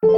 What's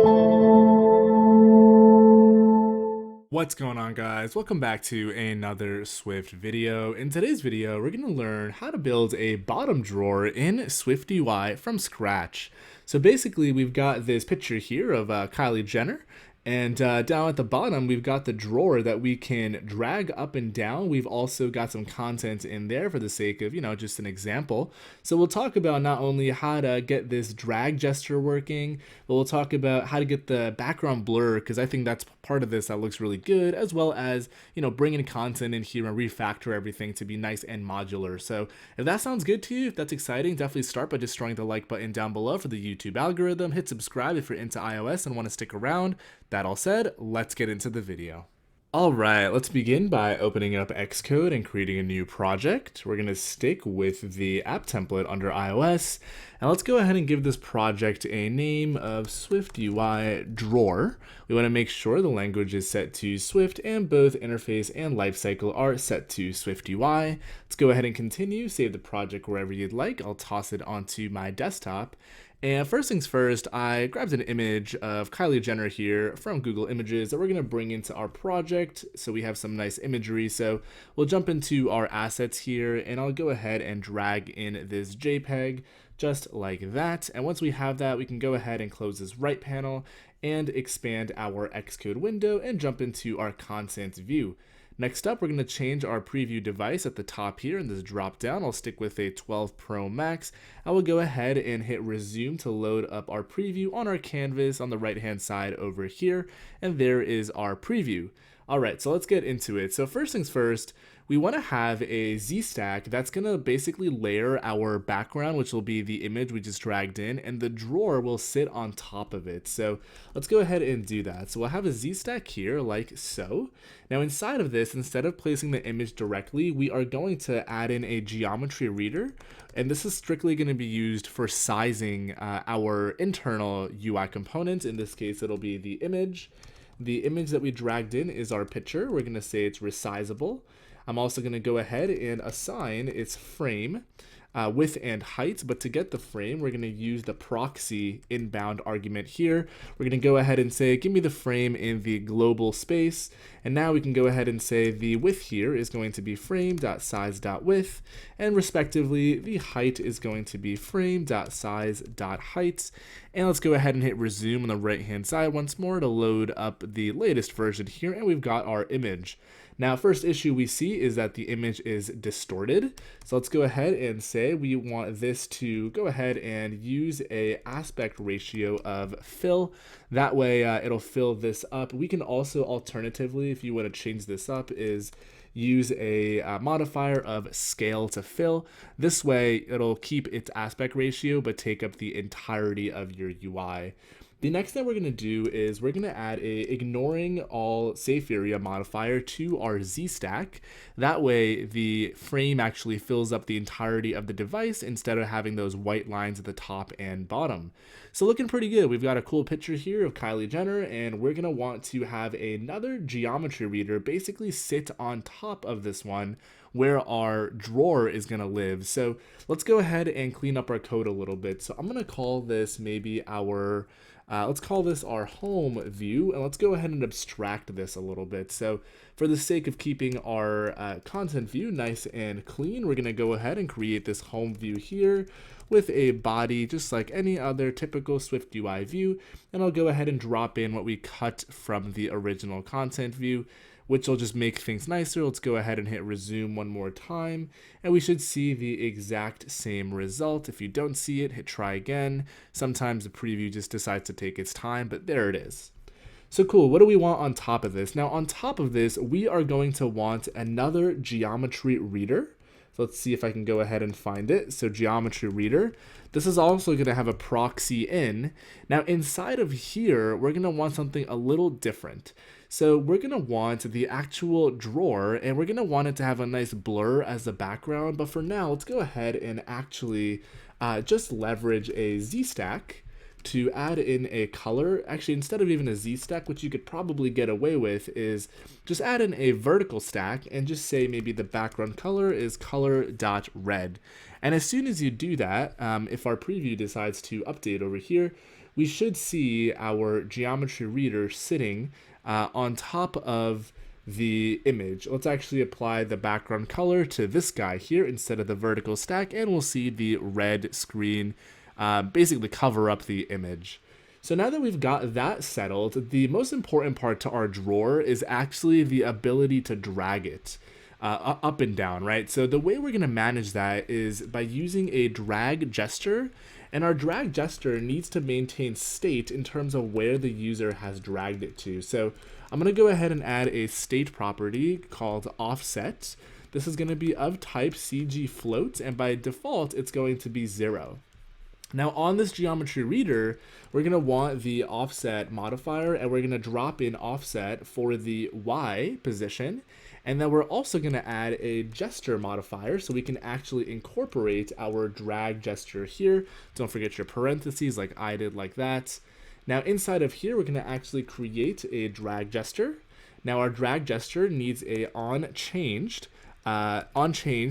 going on, guys? Welcome back to another Swift video. In today's video, we're going to learn how to build a bottom drawer in SwiftUI from scratch. So basically, we've got this picture here of Kylie Jenner, and down at the bottom, we've got the drawer that we can drag up and down. We've also got some content in there for the sake of, just an example. So we'll talk about not only how to get this drag gesture working, but we'll talk about how to get the background blur, because I think that's part of this that looks really good, as well as, bringing content in here and refactor everything to be nice and modular. So if that sounds good to you, if that's exciting, definitely start by destroying the like button down below for the YouTube algorithm. Hit subscribe if you're into iOS and want to stick around. That all said, let's get into the video. Alright, let's begin by opening up Xcode and creating a new project. We're going to stick with the app template under iOS, and let's go ahead and give this project a name of SwiftUI Drawer. We want to make sure the language is set to Swift and both interface and lifecycle are set to SwiftUI. Let's go ahead and continue, save the project wherever you'd like. I'll toss it onto my desktop. And first things first, I grabbed an image of Kylie Jenner here from Google Images that we're going to bring into our project so we have some nice imagery. So we'll jump into our assets here, and I'll go ahead and drag in this JPEG just like that. And once we have that, we can go ahead and close this right panel and expand our Xcode window and jump into our content view. Next up, we're going to change our preview device at the top here in this drop down. I'll stick with a 12 Pro Max. I will go ahead and hit resume to load up our preview on our canvas on the right hand side over here. And there is our preview. All right, so let's get into it. So first things first, we want to have a Z stack that's going to basically layer our background, which will be the image we just dragged in, and the drawer will sit on top of it. So let's go ahead and do that. So we'll have a Z stack here like so. Now inside of this, instead of placing the image directly, we are going to add in a geometry reader. And this is strictly going to be used for sizing our internal UI component. In this case, it'll be the image. The image that we dragged in is our picture. We're going to say it's resizable. I'm also going to go ahead and assign its frame, width and height, but to get the frame, we're going to use the proxy inbound argument here. We're going to go ahead and say, give me the frame in the global space, and now we can go ahead and say the width here is going to be frame.size.width, and respectively, the height is going to be frame.size.height. And let's go ahead and hit resume on the right-hand side once more to load up the latest version here, and we've got our image. Now, first issue we see is that the image is distorted. So let's go ahead and say we want this to go ahead and use a aspect ratio of fill. That way it'll fill this up. We can also alternatively, if you want to change this up, is use a modifier of scale to fill. This way it'll keep its aspect ratio but take up the entirety of your UI. The next thing we're going to do is we're going to add a ignoring all safe area modifier to our Z stack. That way the frame actually fills up the entirety of the device instead of having those white lines at the top and bottom. So looking pretty good. We've got a cool picture here of Kylie Jenner, and we're going to want to have another geometry reader basically sit on top of this one where our drawer is going to live. So let's go ahead and clean up our code a little bit. So I'm going to call this maybe our let's call this our home view, and let's go ahead and abstract this a little bit. So for the sake of keeping our content view nice and clean, we're going to go ahead and create this home view here with a body just like any other typical SwiftUI view. And I'll go ahead and drop in what we cut from the original content view, which will just make things nicer. Let's go ahead and hit resume one more time, and we should see the exact same result. If you don't see it, hit try again. Sometimes the preview just decides to take its time, but there it is. So cool, what do we want on top of this? Now on top of this, we are going to want another geometry reader. So let's see if I can go ahead and find it. So geometry reader. This is also going to have a proxy in. Now inside of here, we're going to want something a little different. So we're going to want the actual drawer, and we're going to want it to have a nice blur as the background. But for now, let's go ahead and actually just leverage a Z stack to add in a color. Actually, instead of even a Z stack, which you could probably get away with, is just add in a vertical stack and just say maybe the background color is color.red. And as soon as you do that, if our preview decides to update over here, we should see our geometry reader sitting on top of the image. Let's actually apply the background color to this guy here instead of the vertical stack, and we'll see the red screen basically cover up the image. So now that we've got that settled, the most important part to our drawer is actually the ability to drag it up and down, right? So the way we're going to manage that is by using a drag gesture, and our drag gesture needs to maintain state in terms of where the user has dragged it to. So I'm going to go ahead and add a state property called offset. This is going to be of type CG float, and by default, it's going to be 0. Now on this geometry reader, we're going to want the offset modifier, and we're going to drop in offset for the Y position. And then we're also going to add a gesture modifier so we can actually incorporate our drag gesture here. Don't forget your parentheses like I did, like that. Now inside of here, we're going to actually create a drag gesture. Now our drag gesture needs a onChanged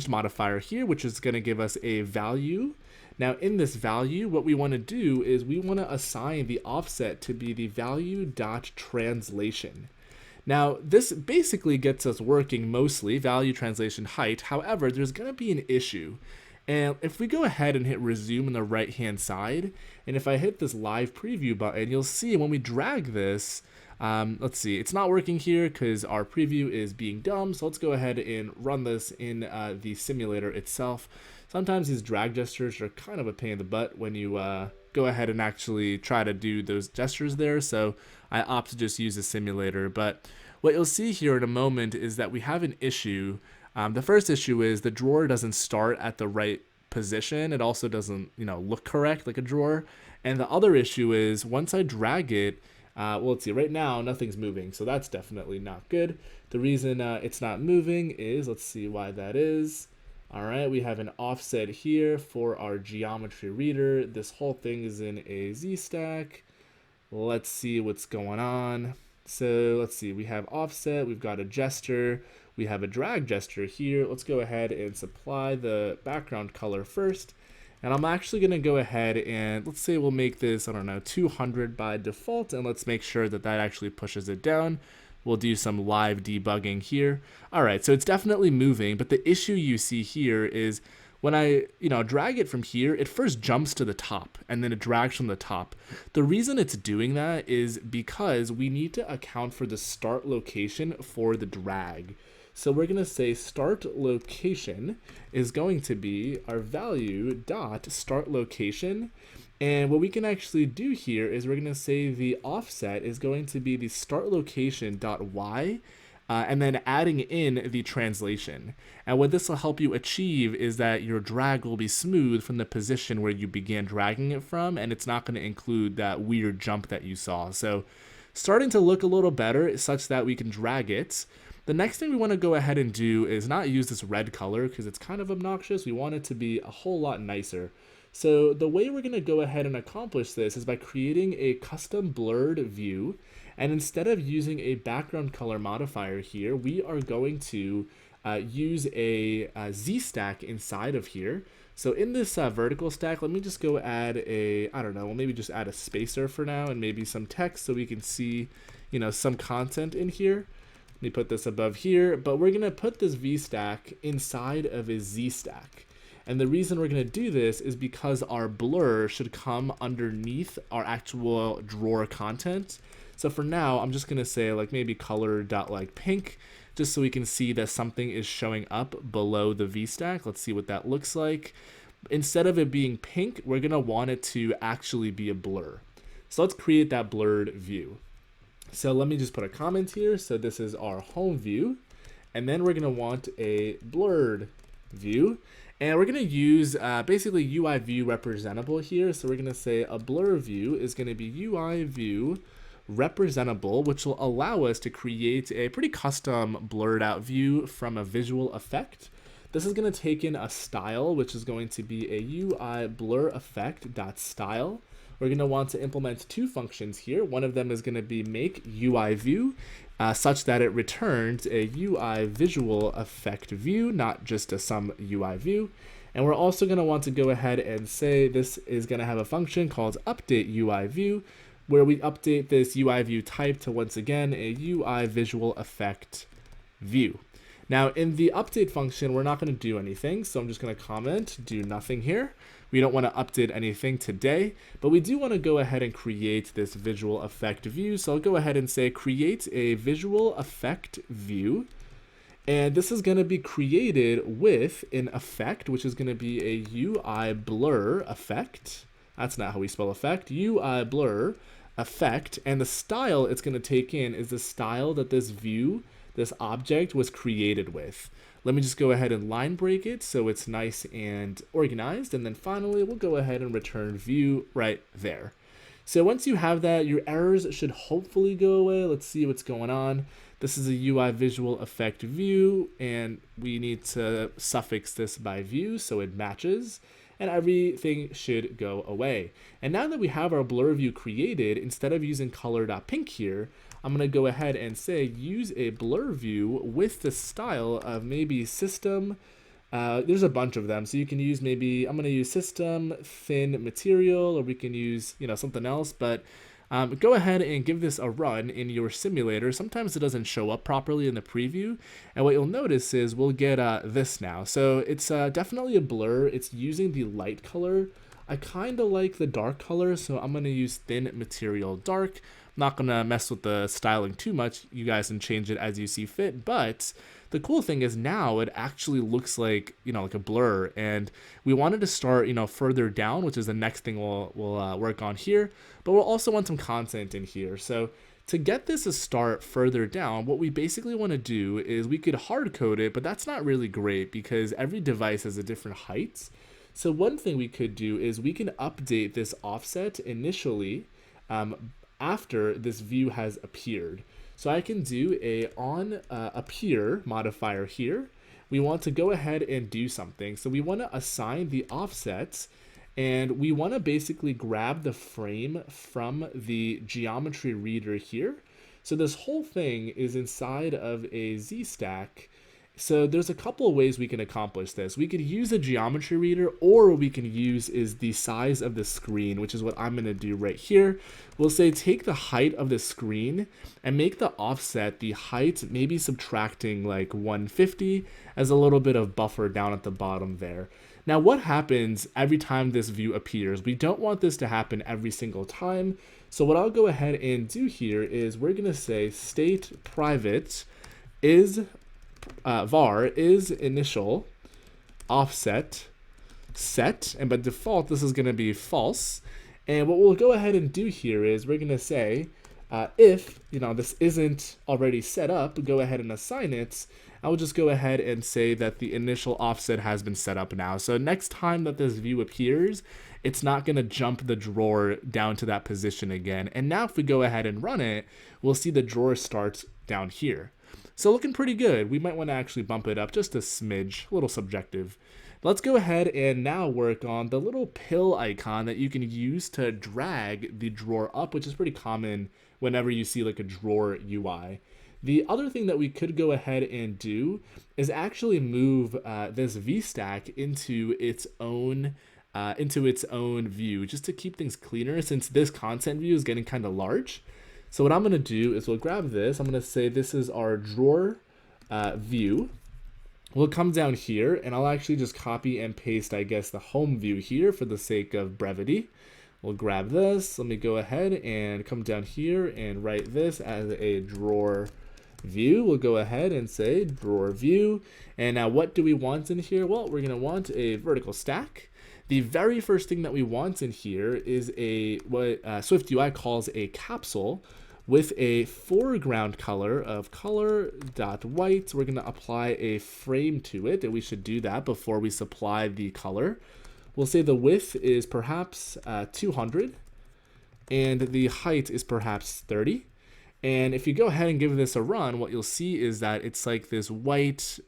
modifier here, which is going to give us a value. Now in this value, what we want to do is we want to assign the offset to be the value.translation. Now this basically gets us working mostly, value translation height. However, there's going to be an issue. And if we go ahead and hit resume on the right hand side, and if I hit this live preview button, you'll see when we drag this, let's see, it's not working here because our preview is being dumb. So let's go ahead and run this in the simulator itself. Sometimes these drag gestures are kind of a pain in the butt when you go ahead and actually try to do those gestures there. So I opt to just use a simulator. But what you'll see here in a moment is that we have an issue. The first issue is the drawer doesn't start at the right position. It also doesn't, look correct like a drawer. And the other issue is once I drag it, well, let's see, right now nothing's moving. So that's definitely not good. The reason it's not moving is, let's see why that is. All right, we have an offset here for our geometry reader. This whole thing is in a Z stack. Let's see what's going on. So let's see, we have offset, we've got a gesture, we have a drag gesture here. Let's go ahead and supply the background color first. And I'm actually going to go ahead and let's say we'll make this, 200 by default, and let's make sure that that actually pushes it down. We'll do some live debugging here. All right, so it's definitely moving, but the issue you see here is when I, drag it from here, it first jumps to the top and then it drags from the top. The reason it's doing that is because we need to account for the start location for the drag. So we're going to say start location is going to be our value dot start location. And what we can actually do here is we're going to say the offset is going to be the start location dot y, and then adding in the translation. And what this will help you achieve is that your drag will be smooth from the position where you began dragging it from, and it's not going to include that weird jump that you saw. So starting to look a little better such that we can drag it. The next thing we want to go ahead and do is not use this red color because it's kind of obnoxious. We want it to be a whole lot nicer. So the way we're going to go ahead and accomplish this is by creating a custom blurred view. And instead of using a background color modifier here, we are going to use a Z stack inside of here. So in this vertical stack, let me just go add we'll maybe just add a spacer for now and maybe some text so we can see, some content in here. Let me put this above here, but we're going to put this V stack inside of a Z stack. And the reason we're going to do this is because our blur should come underneath our actual drawer content. So for now, I'm just going to say maybe color.pink, just so we can see that something is showing up below the V stack. Let's see what that looks like. Instead of it being pink, we're going to want it to actually be a blur. So let's create that blurred view. So let me just put a comment here. So this is our home view. And then we're going to want a blurred view. And we're going to use basically UI view representable here. So we're going to say a blur view is going to be UI view representable, which will allow us to create a pretty custom blurred out view from a visual effect. This is going to take in a style, which is going to be a UI blur effect dot style. We're going to want to implement two functions here. One of them is going to be make UI view such that it returns a UI visual effect view, not just a some UI view. And we're also going to want to go ahead and say this is going to have a function called update UI view, where we update this UI view type to, once again, a UI visual effect view. Now in the update function, we're not going to do anything. So I'm just going to comment, do nothing here. We don't want to update anything today, but we do want to go ahead and create this visual effect view. So I'll go ahead and say create a visual effect view. And this is going to be created with an effect, which is going to be a UI blur effect. That's not how we spell effect. UI blur effect. And the style it's going to take in is the style that this view, this object, was created with. Let me just go ahead and line break it so it's nice and organized. And then finally, we'll go ahead and return view right there. So once you have that, your errors should hopefully go away. Let's see what's going on. This is a UI visual effect view, and we need to suffix this by view so it matches, and everything should go away. And now that we have our blur view created, instead of using color.pink here, I'm going to go ahead and say use a blur view with the style of maybe system. There's a bunch of them, so you can use maybe, I'm going to use system thin material, or we can use, something else, but go ahead and give this a run in your simulator. Sometimes it doesn't show up properly in the preview, and what you'll notice is we'll get this now. So it's definitely a blur. It's using the light color. I kind of like the dark color, so I'm going to use thin material dark. I'm not going to mess with the styling too much. You guys can change it as you see fit, but the cool thing is now it actually looks like, like a blur, and we wanted to start, further down, which is the next thing we'll work on here, but we'll also want some content in here. So to get this to start further down, what we basically want to do is we could hard code it, but that's not really great because every device has a different height. So one thing we could do is we can update this offset initially after this view has appeared. So I can do a on appear modifier here. We want to go ahead and do something. So we want to assign the offsets, and we want to basically grab the frame from the geometry reader here. So this whole thing is inside of a Z stack. So there's a couple of ways we can accomplish this. We could use a geometry reader, or what we can use is the size of the screen, which is what I'm going to do right here. We'll say take the height of the screen and make the offset the height, maybe subtracting like 150 as a little bit of buffer down at the bottom there. Now what happens every time this view appears? We don't want this to happen every single time. So what I'll go ahead and do here is we're going to say state private is var is initial offset set, and by default this is going to be false. And what we'll go ahead and do here is we're going to say if this isn't already set up, go ahead and assign it. I'll just go ahead and say that the initial offset has been set up now. So next time that this view appears, it's not going to jump the drawer down to that position again. And now if we go ahead and run it, we'll see the drawer starts down here. So looking pretty good. We might want to actually bump it up just a smidge, a little subjective. Let's go ahead and now work on the little pill icon that you can use to drag the drawer up, which is pretty common whenever you see like a drawer UI. The other thing that we could go ahead and do is actually move this VStack into its own view, just to keep things cleaner, since this content view is getting kind of large. So what I'm going to do is we'll grab this. I'm going to say this is our drawer view. We'll come down here, and I'll actually just copy and paste, I guess, the home view here for the sake of brevity. We'll grab this. Let me go ahead and come down here and write this as a drawer view. We'll go ahead and say drawer view. And now what do we want in here? Well, we're going to want a vertical stack. The very first thing that we want in here is what SwiftUI calls a capsule with a foreground color of color.white. We're going to apply a frame to it, and we should do that before we supply the color. We'll say the width is perhaps 200, and the height is perhaps 30. And if you go ahead and give this a run, what you'll see is that it's like this white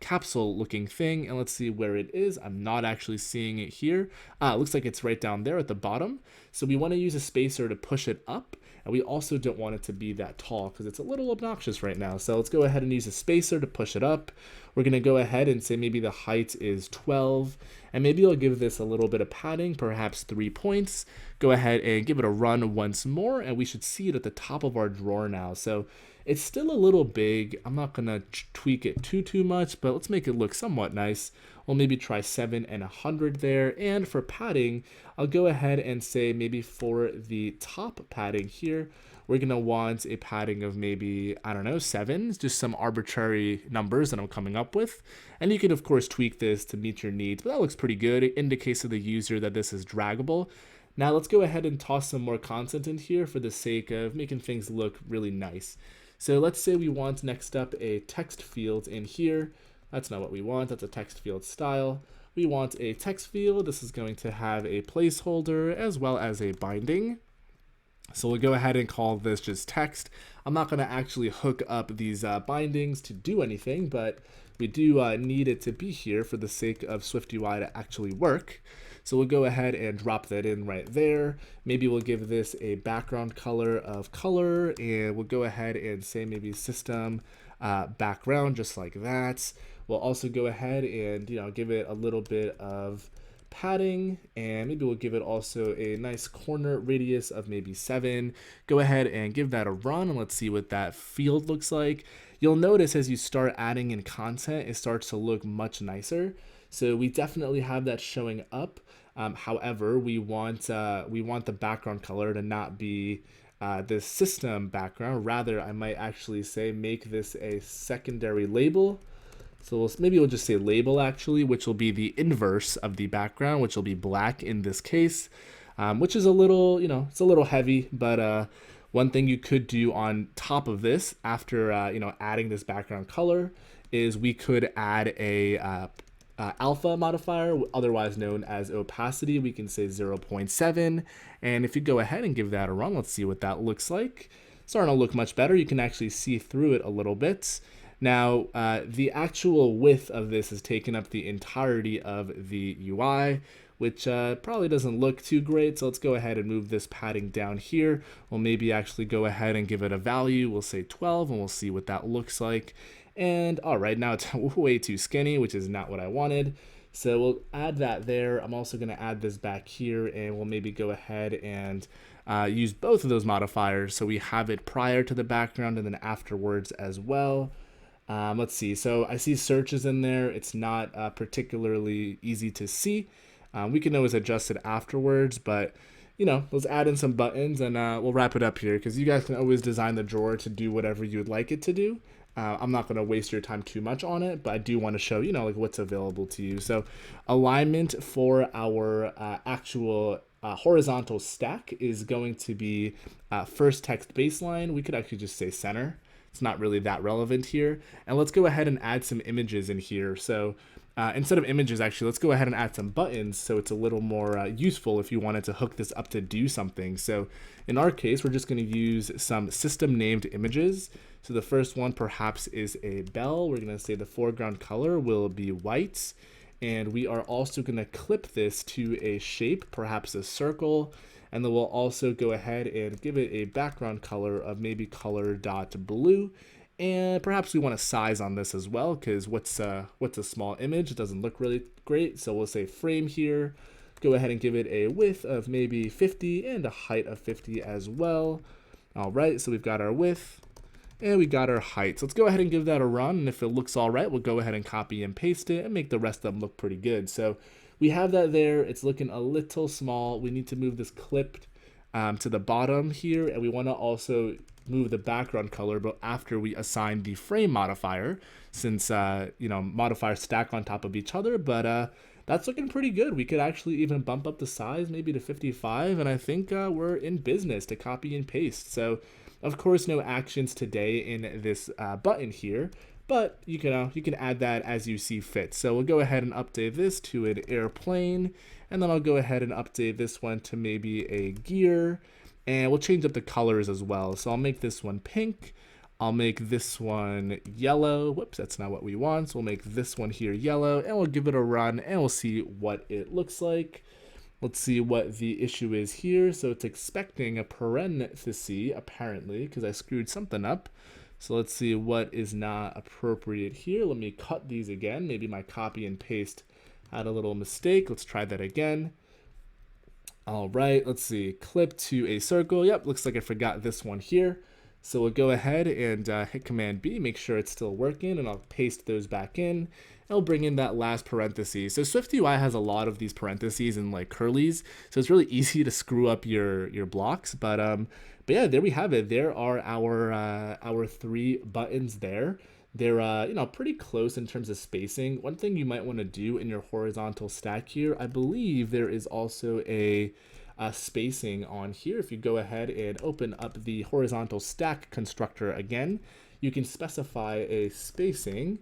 capsule looking thing, and let's see where it is. I'm not actually seeing it here. It looks like it's right down there at the bottom. So we want to use a spacer to push it up, And we also don't want it to be that tall because it's a little obnoxious right now. So let's go ahead and use a spacer to push it up. We're going to go ahead and say maybe the height is 12, and maybe I'll give this a little bit of padding, perhaps 3 points. Go ahead and give it a run once more, and we should see it at the top of our drawer now. So it's still a little big. I'm not going to tweak it too much, but let's make it look somewhat nice. We'll maybe try 7 and 100 there. And for padding, I'll go ahead and say maybe for the top padding here, we're going to want a padding of maybe, I don't know, 7, just some arbitrary numbers that I'm coming up with. And you can, of course, tweak this to meet your needs, but that looks pretty good. It indicates to the user that this is draggable. Now let's go ahead and toss some more content in here for the sake of making things look really nice. So let's say we want next up a text field in here. That's not what we want. That's a text field style. We want a text field. This is going to have a placeholder as well as a binding. So we'll go ahead and call this just text. I'm not going to actually hook up these bindings to do anything, but we do need it to be here for the sake of SwiftUI to actually work. So we'll go ahead and drop that in right there. Maybe we'll give this a background color of color, and we'll go ahead and say maybe system background, just like that. We'll also go ahead and give it a little bit of padding, and maybe we'll give it also a nice corner radius of maybe 7. Go ahead and give that a run, and let's see what that field looks like. You'll notice as you start adding in content, it starts to look much nicer. So we definitely have that showing up. However, we want the background color to not be this system background. Rather, I might actually say make this a secondary label. So maybe we'll just say label actually, which will be the inverse of the background, which will be black in this case, which is a little, it's a little heavy, but one thing you could do on top of this after, adding this background color is we could add a alpha modifier, otherwise known as opacity. We can say 0.7, and if you go ahead and give that a run, let's see what that looks like. It's starting to look much better. You can actually see through it a little bit. Now, the actual width of this is taking up the entirety of the UI, which probably doesn't look too great. So let's go ahead and move this padding down here. We'll maybe actually go ahead and give it a value. We'll say 12, and we'll see what that looks like. And all right, now it's way too skinny, which is not what I wanted. So we'll add that there. I'm also going to add this back here, and we'll maybe go ahead and use both of those modifiers. So we have it prior to the background and then afterwards as well. Let's see. So I see searches in there. It's not particularly easy to see. We can always adjust it afterwards, but let's add in some buttons, and we'll wrap it up here because you guys can always design the drawer to do whatever you would like it to do. I'm not going to waste your time too much on it, but I do want to show, like what's available to you. So alignment for our actual horizontal stack is going to be first text baseline. We could actually just say center. It's not really that relevant here. And let's go ahead and add some images in here. So instead of images, actually, let's go ahead and add some buttons so it's a little more useful if you wanted to hook this up to do something. So in our case, we're just going to use some system named images. So the first one perhaps is a bell. We're going to say the foreground color will be white. And we are also going to clip this to a shape, perhaps a circle. And then we'll also go ahead and give it a background color of maybe color.blue. And perhaps we want a size on this as well, because what's a small image? It doesn't look really great. So we'll say frame here. Go ahead and give it a width of maybe 50 and a height of 50 as well. All right, so we've got our width and we got our height. So let's go ahead and give that a run. And if it looks all right, we'll go ahead and copy and paste it and make the rest of them look pretty good. So we have that there. It's looking a little small. We need to move this clipped to the bottom here, and we want to also move the background color, but after we assign the frame modifier, since modifiers stack on top of each other. But that's looking pretty good. We could actually even bump up the size maybe to 55, and I think we're in business to copy and paste. So of course, no actions today in this button here, but you can add that as you see fit. So we'll go ahead and update this to an airplane, and then I'll go ahead and update this one to maybe a gear, and we'll change up the colors as well. So I'll make this one pink. I'll make this one yellow. Whoops, that's not what we want. So we'll make this one here yellow, and we'll give it a run, and we'll see what it looks like. Let's see what the issue is here. So it's expecting a parenthesis, apparently, because I screwed something up. So let's see what is not appropriate here. Let me cut these again. Maybe my copy and paste had a little mistake. Let's try that again. All right, let's see. Clip to a circle. Yep, looks like I forgot this one here. So we'll go ahead and hit Command B, make sure it's still working, and I'll paste those back in. I'll bring in that last parenthesis. So SwiftUI has a lot of these parentheses and like curlies, so it's really easy to screw up your blocks. But yeah, there we have it. There are our 3 buttons there. They're pretty close in terms of spacing. One thing you might want to do in your horizontal stack here, I believe there is also a spacing on here. If you go ahead and open up the horizontal stack constructor again, you can specify a spacing,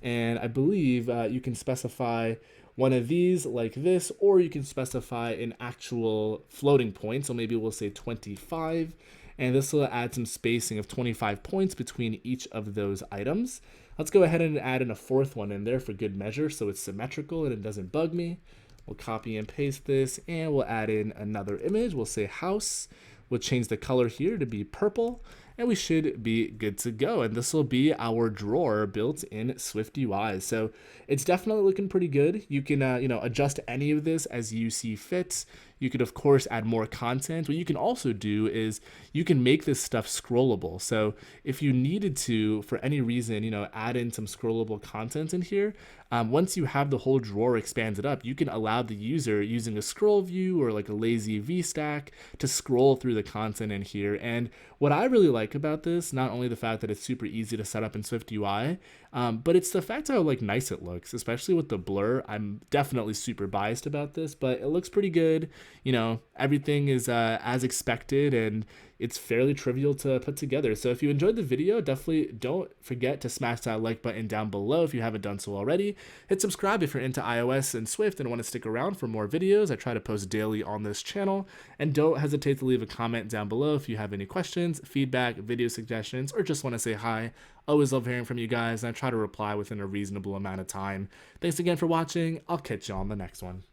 and I believe you can specify one of these like this, or you can specify an actual floating point. So maybe we'll say 25, and this will add some spacing of 25 points between each of those items. Let's go ahead and add in a 4th one in there for good measure so it's symmetrical and it doesn't bug me. We'll copy and paste this, and we'll add in another image. We'll say house. We'll change the color here to be purple, and we should be good to go. And this will be our drawer built in SwiftUI. So it's definitely looking pretty good. You can adjust any of this as you see fit. You could, of course, add more content. What you can also do is you can make this stuff scrollable. So if you needed to, for any reason, add in some scrollable content in here, once you have the whole drawer expanded up, you can allow the user using a scroll view or like a lazy V-stack to scroll through the content in here. And what I really like about this, not only the fact that it's super easy to set up in SwiftUI, but it's the fact how like nice it looks, especially with the blur. I'm definitely super biased about this, but it looks pretty good. Everything is as expected, and it's fairly trivial to put together. So if you enjoyed the video, definitely don't forget to smash that like button down below if you haven't done so already. Hit subscribe if you're into iOS and Swift and want to stick around for more videos. I try to post daily on this channel. And don't hesitate to leave a comment down below if you have any questions, feedback, video suggestions, or just want to say hi. Always love hearing from you guys, and I try to reply within a reasonable amount of time. Thanks again for watching. I'll catch you on the next one.